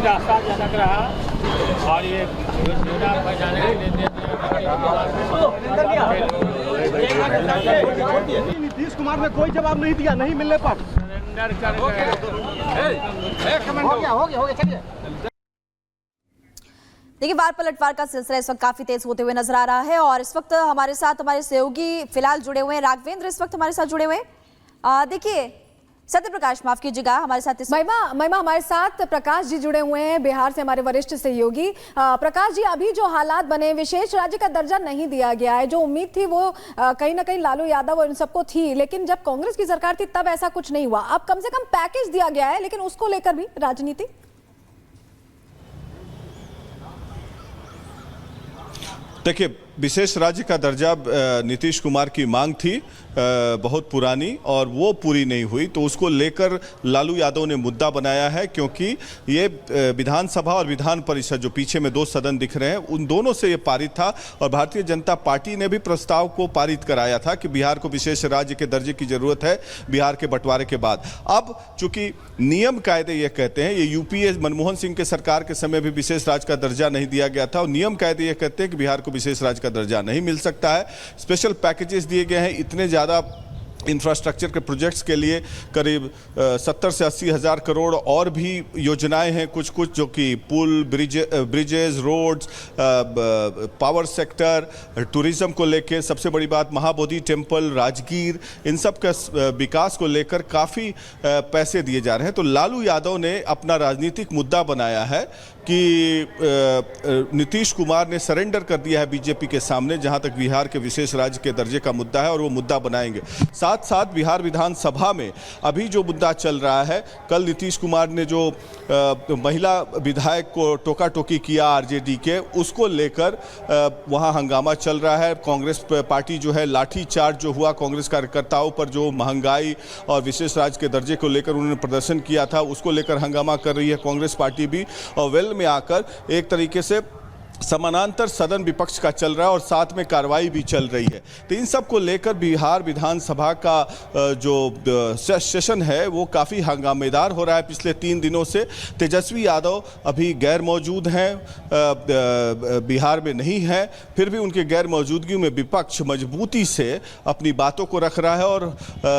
रास्ता जनक रहा और ये योजना पहुँचाने के लिए नीतीश कुमार ने कोई जवाब नहीं दिया, नहीं मिलने पर सरेंडर कर हो गया चलिए। देखिए, वार पलटवार का सिलसिला इस वक्त काफी तेज होते हुए नजर आ रहा है और इस वक्त हमारे साथ हमारे सहयोगी फिलहाल जुड़े हुए हैं। राघवेंद्र इस वक्त हमारे साथ जुड़े हुए हैं। देखिए, सत्य प्रकाश माफ कीजिएगा हमारे साथ महिमा हमारे साथ प्रकाश जी जुड़े हुए हैं बिहार से, हमारे वरिष्ठ सहयोगी। प्रकाश जी, अभी जो हालात बने, विशेष राज्य का दर्जा नहीं दिया गया है, जो उम्मीद थी वो कहीं ना कहीं लालू यादव और इन सबको थी, लेकिन जब कांग्रेस की सरकार थी तब ऐसा कुछ नहीं हुआ। अब कम से कम पैकेज दिया गया है, लेकिन उसको लेकर भी राजनीति। देखिए, विशेष राज्य का दर्जा नीतीश कुमार की मांग थी बहुत पुरानी और वो पूरी नहीं हुई, तो उसको लेकर लालू यादव ने मुद्दा बनाया है, क्योंकि ये विधानसभा और विधान परिषद जो पीछे में दो सदन दिख रहे हैं उन दोनों से ये पारित था और भारतीय जनता पार्टी ने भी प्रस्ताव को पारित कराया था कि बिहार को विशेष राज्य के दर्जे की जरूरत है बिहार के बंटवारे के बाद। अब चूंकि नियम कायदे ये कहते हैं, ये यूपीए मनमोहन सिंह के सरकार के समय भी विशेष राज्य का दर्जा नहीं दिया गया था और नियम कायदे ये कहते हैं कि बिहार को विशेष राज्य का दर्जा नहीं मिल सकता है। स्पेशल पैकेजेस दिए गए हैं, इतने ज़्यादा इंफ्रास्ट्रक्चर के प्रोजेक्ट्स के लिए करीब 70 से 80 हज़ार करोड़ और भी योजनाएं हैं कुछ जो कि पुल, bridges, roads, power sector, tourism को लेकर, सबसे बड़ी बात महाबोधि टेम्पल, राजगीर, इन सब का विकास को लेकर काफ़ी पैसे दिए जा रहे हैं। तो लालू यादव ने अपना राजनीतिक मुद्दा बनाया है कि नीतीश कुमार ने सरेंडर कर दिया है बीजेपी के सामने जहां तक बिहार के विशेष राज्य के दर्जे का मुद्दा है और वो मुद्दा बनाएंगे। साथ साथ बिहार विधानसभा में अभी जो मुद्दा चल रहा है, कल नीतीश कुमार ने जो महिला विधायक को टोका टोकी किया आरजेडी के, उसको लेकर वहां हंगामा चल रहा है। कांग्रेस पार्टी जो है, लाठी चार्ज जो हुआ कांग्रेस कार्यकर्ताओं पर, जो महंगाई और विशेष राज्य के दर्जे को लेकर उन्होंने प्रदर्शन किया था, उसको लेकर हंगामा कर रही है कांग्रेस पार्टी भी। और वेल में आकर एक तरीके से समानांतर सदन विपक्ष का चल रहा है और साथ में कार्रवाई भी चल रही है। तो इन सब को लेकर बिहार विधानसभा का जो सेशन है वो काफ़ी हंगामेदार हो रहा है पिछले 3 दिनों से। तेजस्वी यादव अभी गैर मौजूद हैं, बिहार में नहीं हैं, फिर भी उनके गैर मौजूदगी में विपक्ष मजबूती से अपनी बातों को रख रहा है और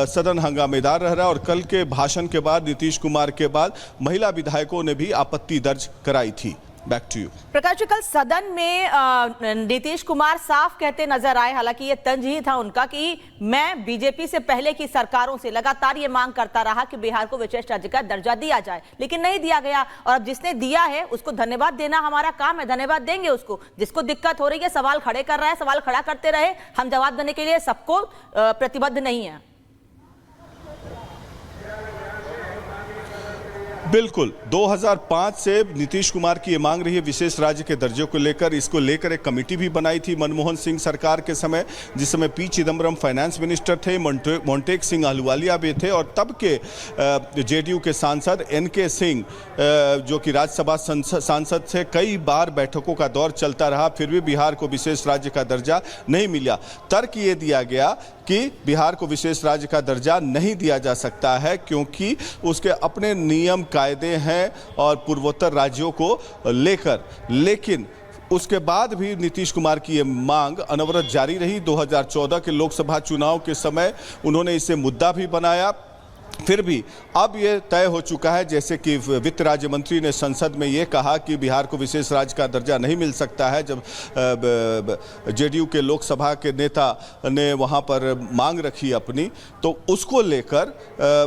सदन हंगामेदार रह रहा है। और कल के भाषण के बाद, नीतीश कुमार के बाद, महिला विधायकों ने भी आपत्ति दर्ज कराई थी। Back to you Prakash ji, कल सदन में नीतीश कुमार साफ कहते नजर आए, हालांकि ये तंज ही था उनका कि मैं बीजेपी से पहले की सरकारों से लगातार ये मांग करता रहा कि बिहार को विशेष राज्य का दर्जा दिया जाए, लेकिन नहीं दिया गया। और अब जिसने दिया है उसको धन्यवाद देना हमारा काम है, धन्यवाद देंगे उसको। जिसको दिक्कत हो रही है, सवाल खड़े कर रहा है, सवाल खड़ा करते रहे, हम जवाब देने के लिए सबको प्रतिबद्ध नहीं है। बिल्कुल, 2005 से नीतीश कुमार की ये मांग रही है विशेष राज्य के दर्जे को लेकर। इसको लेकर एक कमेटी भी बनाई थी मनमोहन सिंह सरकार के समय, जिस समय पी चिदम्बरम फाइनेंस मिनिस्टर थे, मोंटेक सिंह अहलूवालिया भी थे और तब के जेडीयू के सांसद एनके सिंह जो कि राज्यसभा सांसद थे। कई बार बैठकों का दौर चलता रहा, फिर भी बिहार को विशेष राज्य का दर्जा नहीं मिला। तर्क ये दिया गया कि बिहार को विशेष राज्य का दर्जा नहीं दिया जा सकता है क्योंकि उसके अपने नियम कायदे हैं और पूर्वोत्तर राज्यों को लेकर। लेकिन उसके बाद भी नीतीश कुमार की ये मांग अनवरत जारी रही। 2014 के लोकसभा चुनाव के समय उन्होंने इसे मुद्दा भी बनाया। फिर भी अब ये तय हो चुका है, जैसे कि वित्त राज्य मंत्री ने संसद में ये कहा कि बिहार को विशेष राज्य का दर्जा नहीं मिल सकता है। जब जेडीयू के लोकसभा के नेता ने वहाँ पर मांग रखी अपनी, तो उसको लेकर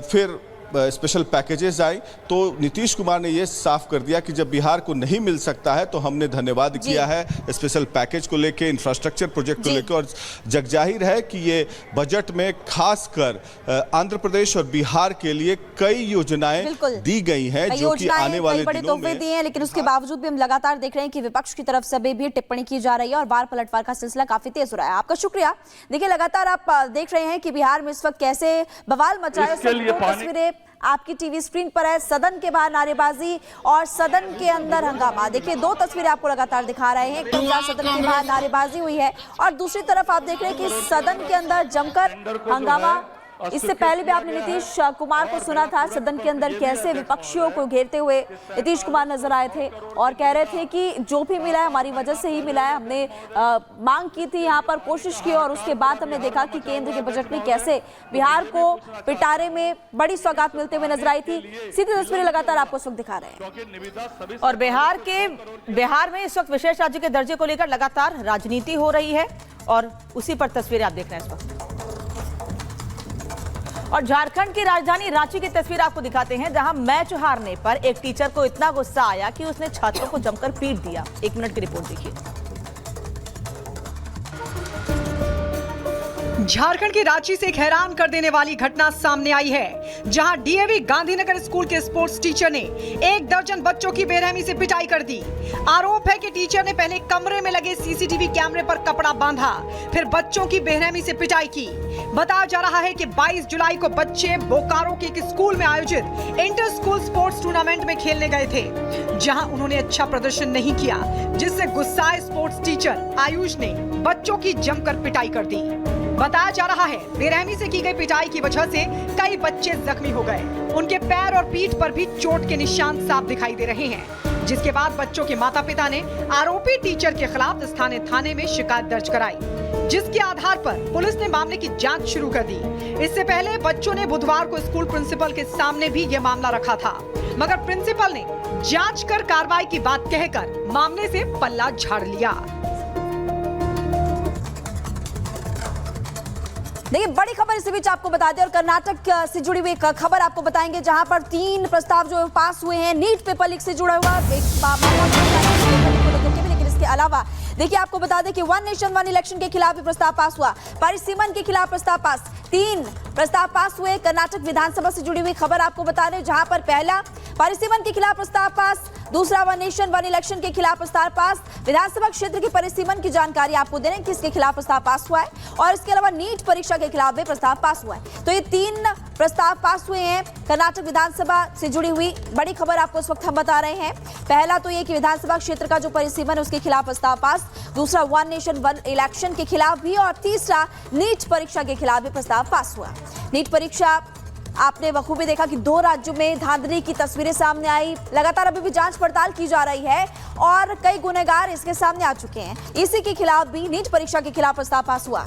फिर स्पेशल पैकेजेस आई। तो नीतीश कुमार ने ये साफ कर दिया कि जब बिहार को नहीं मिल सकता है तो हमने धन्यवाद किया है स्पेशल पैकेज को लेके, इंफ्रास्ट्रक्चर प्रोजेक्ट को लेकर। और जगजाहिर है कि ये बजट में खासकर आंध्र प्रदेश और बिहार के लिए कई योजनाएं दी गई हैं जो कि आने वाले दिनों में दी हैं। लेकिन उसके बावजूद भी हम लगातार देख रहे हैं कि विपक्ष की तरफ से भी टिप्पणी की जा रही है और वार पलटवार का सिलसिला काफी तेज हो रहा है। आपका शुक्रिया। देखिए, लगातार आप देख रहे हैं कि बिहार में इस वक्त कैसे बवाल मचा है। तस्वीरें आपकी टीवी स्क्रीन पर है, सदन के बाहर नारेबाजी और सदन के अंदर हंगामा। देखिए, 2 तस्वीरें आपको लगातार दिखा रहे हैं। सदन के बाहर नारेबाजी हुई है और दूसरी तरफ आप देख रहे हैं कि सदन के अंदर जमकर हंगामा इससे पहले भी आपने नीतीश कुमार को सुना था सदन के अंदर कैसे विपक्षियों को घेरते हुए नीतीश कुमार नजर आए थे और कह रहे थे कि जो भी मिला है हमारी वजह से ही मिला है। हमने मांग की थी, यहाँ पर कोशिश की और उसके बाद हमने देखा कि केंद्र के बजट में कैसे बिहार को पिटारे में बड़ी सौगात मिलते हुए नजर आई थी। सीधी तस्वीरें लगातार आपको इस वक्त दिखा रहे हैं। और बिहार में इस वक्त विशेष राज्य के दर्जे को लेकर लगातार राजनीति हो रही है और उसी पर तस्वीरें आप देख रहे हैं इस वक्त। और झारखंड की राजधानी रांची की तस्वीर आपको दिखाते हैं, जहां मैच हारने पर एक टीचर को इतना गुस्सा आया कि उसने छात्रों को जमकर पीट दिया। 1 मिनट की रिपोर्ट देखिए। झारखंड की रांची से एक हैरान कर देने वाली घटना सामने आई है, जहां डीएवी गांधीनगर स्कूल के स्पोर्ट्स टीचर ने 1 दर्जन बच्चों की बेरहमी से पिटाई कर दी। आरोप है कि टीचर ने पहले कमरे में लगे सीसीटीवी कैमरे पर कपड़ा बांधा, फिर बच्चों की बेरहमी से पिटाई की। बताया जा रहा है कि 22 जुलाई को बच्चे बोकारो के एक स्कूल में आयोजित इंटर स्कूल स्पोर्ट्स टूर्नामेंट में खेलने गए थे, जहां उन्होंने अच्छा प्रदर्शन नहीं किया, जिससे गुस्साए स्पोर्ट्स टीचर आयुष ने बच्चों की जमकर पिटाई कर दी। बताया जा रहा है बेरहमी से की गई पिटाई की वजह से कई बच्चे जख्मी हो गए। उनके पैर और पीठ पर भी चोट के निशान साफ दिखाई दे रहे हैं, जिसके बाद बच्चों के माता पिता ने आरोपी टीचर के खिलाफ स्थानीय थाने में शिकायत दर्ज कराई, जिसके आधार पर पुलिस ने मामले की जांच शुरू कर दी। इससे पहले बच्चों ने बुधवार को स्कूल प्रिंसिपल के सामने भी ये मामला रखा था, मगर प्रिंसिपल ने जांच कर कार्रवाई की बात कहकर मामले से पल्ला झाड़ लिया। देखिए, बड़ी खबर इसी बीच आपको बता दें और कर्नाटक से जुड़ी हुई एक खबर आपको बताएंगे, जहां पर 3 प्रस्ताव जो पास हुए हैं नीट पेपर लीक से जुड़ा हुआ लेकिन इसके अलावा देखिए आपको बता दें कि 1 नेशन 1 इलेक्शन के खिलाफ भी प्रस्ताव पास हुआ, परिसीमन के खिलाफ प्रस्ताव पास, 3 प्रस्ताव पास हुए। कर्नाटक विधानसभा से जुड़ी हुई खबर आपको बता रहे, जहां पर पहला परिसीमन के खिलाफ प्रस्ताव पास, दूसरा 1 नेशन 1 इलेक्शन के खिलाफ प्रस्ताव पास। विधानसभा क्षेत्र के परिसीमन की जानकारी आपको दे रहे हैं कि इसके खिलाफ प्रस्ताव पास हुआ है और इसके अलावा नीट परीक्षा के खिलाफ भी प्रस्ताव पास हुआ है। तो ये 3 प्रस्ताव पास हुए हैं कर्नाटक विधानसभा से जुड़ी हुई बड़ी खबर आपको इस वक्त हम बता रहे हैं। पहला तो ये कि विधानसभा क्षेत्र का जो परिसीमन है उसके खिलाफ प्रस्ताव पास, दूसरा 1 नेशन 1 इलेक्शन के खिलाफ भी और तीसरा नीट परीक्षा के खिलाफ भी प्रस्ताव पास हुआ। नीट परीक्षा आपने बखूबी देखा कि 2 राज्यों में धांधली की तस्वीरें सामने आई। लगातार अभी भी जांच पड़ताल की जा रही है और कई गुनहगार इसके सामने आ चुके हैं। इसी के खिलाफ भी नीट परीक्षा के खिलाफ प्रस्ताव पास हुआ।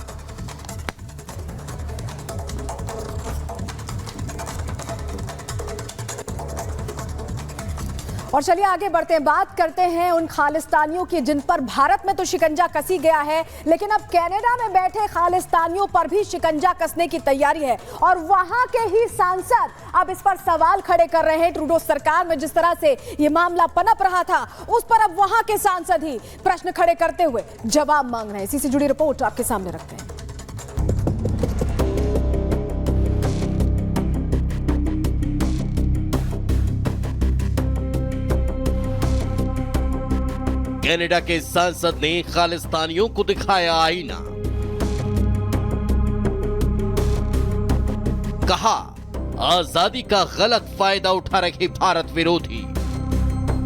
और चलिए आगे बढ़ते हैं, बात करते हैं उन खालिस्तानियों की जिन पर भारत में तो शिकंजा कसी गया है, लेकिन अब कनाडा में बैठे खालिस्तानियों पर भी शिकंजा कसने की तैयारी है। और वहां के ही सांसद अब इस पर सवाल खड़े कर रहे हैं। ट्रूडो सरकार में जिस तरह से ये मामला पनप रहा था, उस पर अब वहां के सांसद ही प्रश्न खड़े करते हुए जवाब मांग रहे हैं। इसी से जुड़ी रिपोर्ट आपके सामने रखते हैं। कनाडा के सांसद ने खालिस्तानियों को दिखाया आईना, कहा आजादी का गलत फायदा उठा रहे भारत विरोधी।